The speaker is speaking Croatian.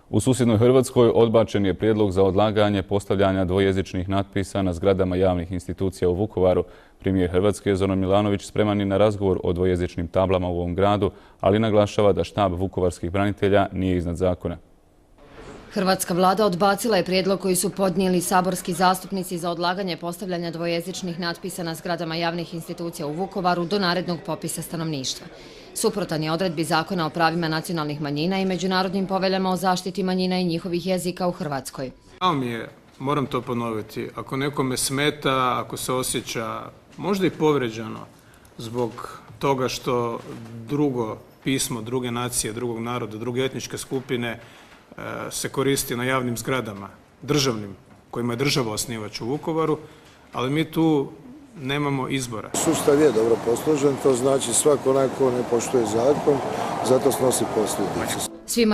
U susjednoj Hrvatskoj odbačen je prijedlog za odlaganje postavljanja dvojezičnih natpisa na zgradama javnih institucija u Vukovaru. Premijer Hrvatske Zoran Milanović spreman je na razgovor o dvojezičnim tablama u ovom gradu, ali naglašava da štab vukovarskih branitelja nije iznad zakona. Hrvatska vlada odbacila je prijedlog koji su podnijeli saborski zastupnici za odlaganje postavljanja dvojezičnih natpisa na zgradama javnih institucija u Vukovaru do narednog popisa stanovništva. Suprotan je odredbi Zakona o pravima nacionalnih manjina i međunarodnim poveljama o zaštiti manjina i njihovih jezika u Hrvatskoj. Žao mi je, moram to ponoviti, ako nekome smeta, ako se osjeća možda i povrijeđeno zbog toga što drugo pismo, druge nacije, drugog naroda, druge etničke skupine se koristi na javnim zgradama, državnim, kojima je država osnivač u Vukovaru, ali mi tu nemamo izbora. Sustav je dobro posložen, to znači svako onaj ko ne poštuje zakon, zato snosi posljedice.